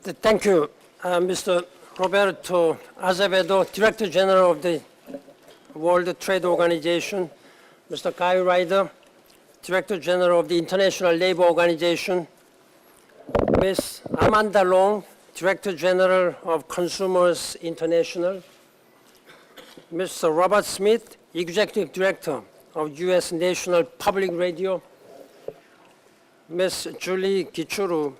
Thank you, Mr. Roberto Azevedo, Director General of the World Trade Organization, Mr. Guy Ryder, Director General of the International Labour Organization, Ms. Amanda Long, Director General of Consumers International, Mr. Robert Smith, Executive Director of U.S. National Public Radio, Ms. Julie Gichuru,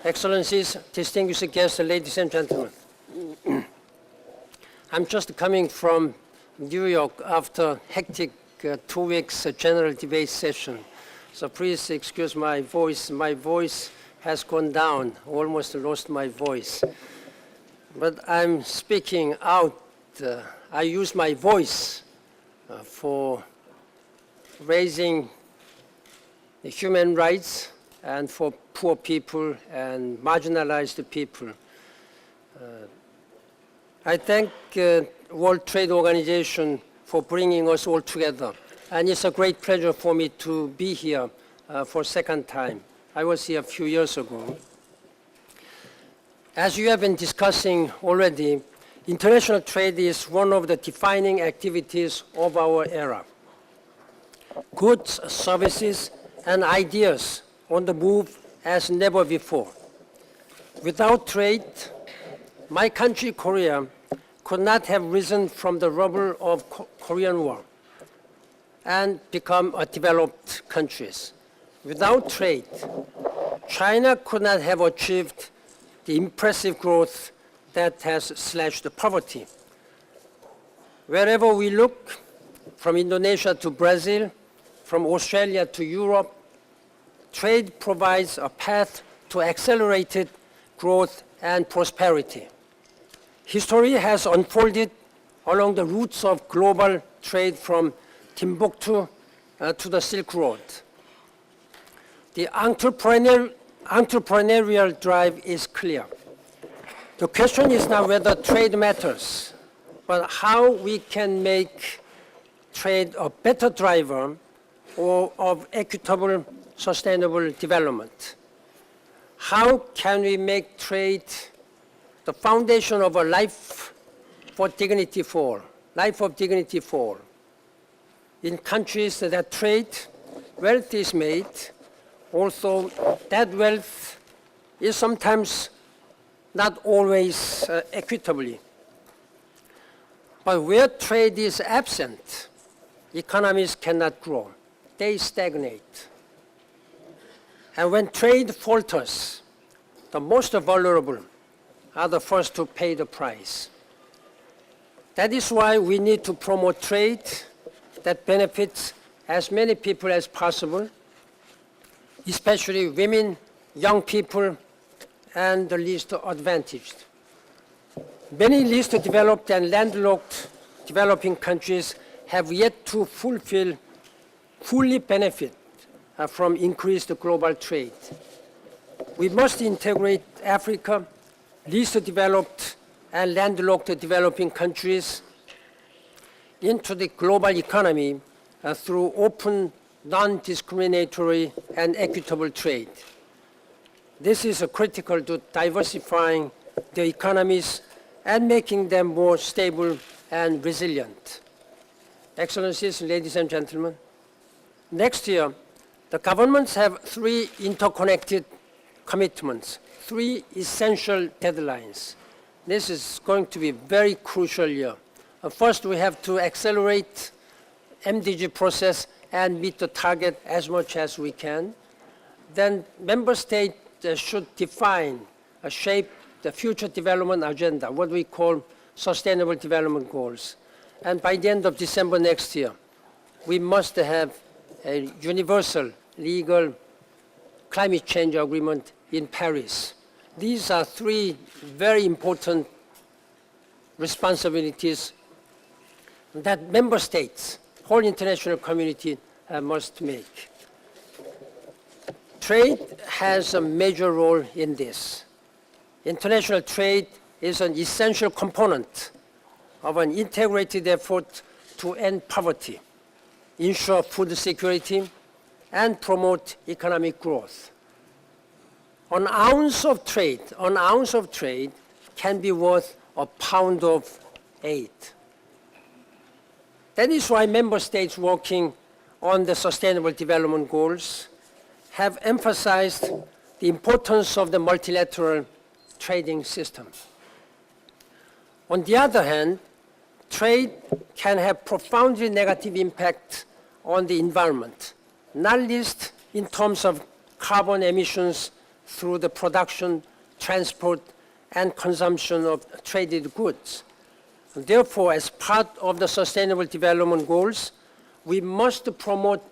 Excellencies, distinguished guests, ladies and gentlemen. I'm just coming from New York after hectic 2 weeks general debate session. So please excuse my voice. My voice has gone down, almost lost my voice. But I'm speaking out. I use my voice for raising the human rights and for poor people and marginalized people. I thank World Trade Organization for bringing us all together. And it's a great pleasure for me to be here for a second time. I was here a few years ago. As you have been discussing already, international trade is one of the defining activities of our era. Goods, services, and ideas on the move as never before. Without trade, my country, Korea, could not have risen from the rubble of Korean War and become a developed country. Without trade, China could not have achieved the impressive growth that has slashed poverty. Wherever we look, from Indonesia to Brazil, from Australia to Europe, trade provides a path to accelerated growth and prosperity. History has unfolded along the routes of global trade from Timbuktu to the Silk Road. The entrepreneurial drive is clear. The question is not whether trade matters, but how we can make trade a better driver of equitable, sustainable development. How can we make trade the foundation of a life of dignity for all? In countries that trade, wealth is made, although that wealth is sometimes not always equitably. But where trade is absent, economies cannot grow. They stagnate. And when trade falters, the most vulnerable are the first to pay the price. That is why we need to promote trade that benefits as many people as possible, especially women, young people, and the least advantaged. Many least developed and landlocked developing countries have yet to fully benefit from increased global trade. We must integrate Africa, least developed and landlocked developing countries into the global economy through open, non-discriminatory, and equitable trade. This is critical to diversifying the economies and making them more stable and resilient. Excellencies, ladies and gentlemen, next year, the governments have 3 interconnected commitments, 3 essential deadlines. This is going to be a very crucial year. First, we have to accelerate MDG process and meet the target as much as we can. Then member states should define, shape the future development agenda, what we call sustainable development goals. And by the end of December next year, we must have a universal legal climate change agreement in Paris. These are 3 very important responsibilities that member states, whole international community must make. Trade has a major role in this. International trade is an essential component of an integrated effort to end poverty, ensure food security, and promote economic growth. An ounce of trade can be worth a pound of aid. That is why member states working on the Sustainable Development Goals have emphasized the importance of the multilateral trading system. On the other hand, trade can have profoundly negative impact on the environment, not least in terms of carbon emissions through the production, transport, and consumption of traded goods. Therefore, as part of the Sustainable Development Goals, we must promote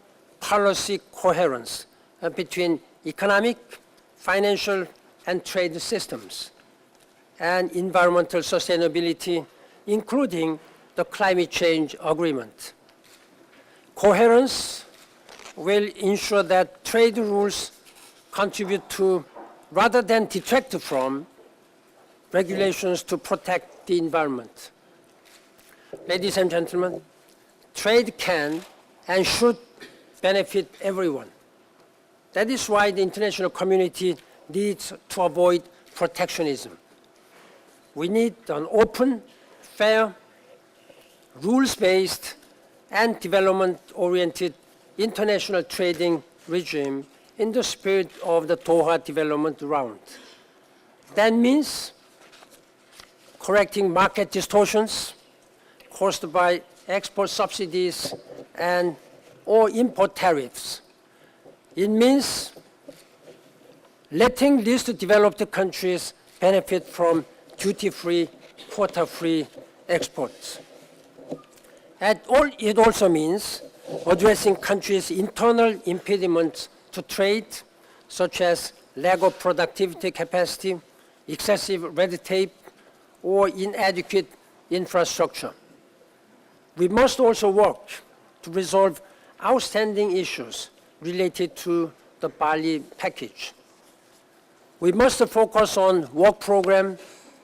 policy coherence between economic, financial, and trade systems, and environmental sustainability, including the climate change agreement. Coherence will ensure that trade rules contribute to, rather than detract from, regulations to protect the environment. Ladies and gentlemen, trade can and should benefit everyone. That is why the international community needs to avoid protectionism. We need an open, fair, rules-based, and development-oriented international trading regime in the spirit of the Doha Development Round. That means correcting market distortions caused by export subsidies and or import tariffs. It means letting least developed countries benefit from duty-free, quota-free exports. It also means addressing countries' internal impediments to trade, such as lack of productivity capacity, excessive red tape, or inadequate infrastructure. We must also work to resolve outstanding issues related to the Bali package. We must focus on work program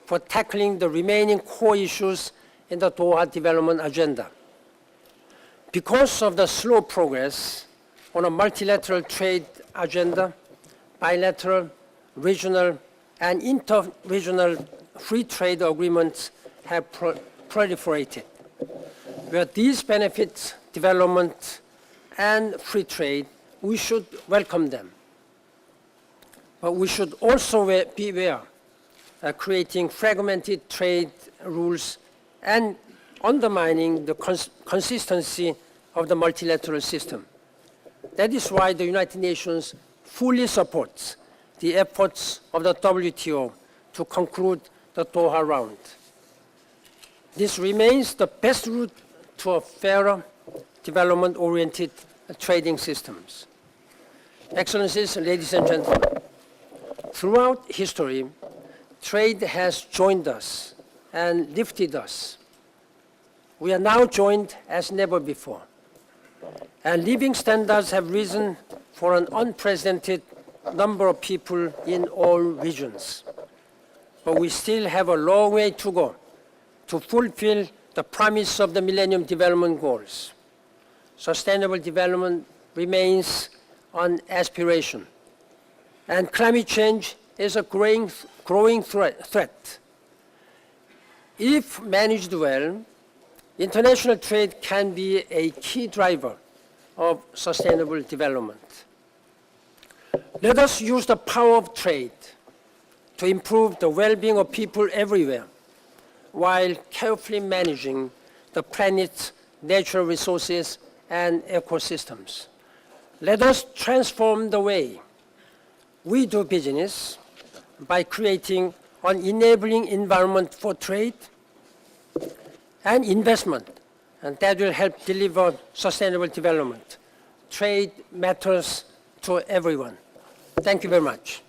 for tackling the remaining core issues in the Doha Development Agenda. Because of the slow progress on a multilateral trade agenda, bilateral, regional, and inter-regional free trade agreements have proliferated. Where these benefit development and free trade, we should welcome them. But we should also beware of creating fragmented trade rules and undermining the consistency of the multilateral system. That is why the United Nations fully supports the efforts of the WTO to conclude the Doha round. This remains the best route to a fairer, development-oriented trading systems. Excellencies, ladies and gentlemen, throughout history, trade has joined us and lifted us. We are now joined as never before, and living standards have risen for an unprecedented number of people in all regions. But we still have a long way to go to fulfill the promise of the Millennium Development Goals. Sustainable development remains an aspiration, and climate change is a growing threat. If managed well, international trade can be a key driver of sustainable development. Let us use the power of trade to improve the well-being of people everywhere, while carefully managing the planet's natural resources and ecosystems. Let us transform the way we do business by creating an enabling environment for trade and investment, and that will help deliver sustainable development. Trade matters to everyone. Thank you very much.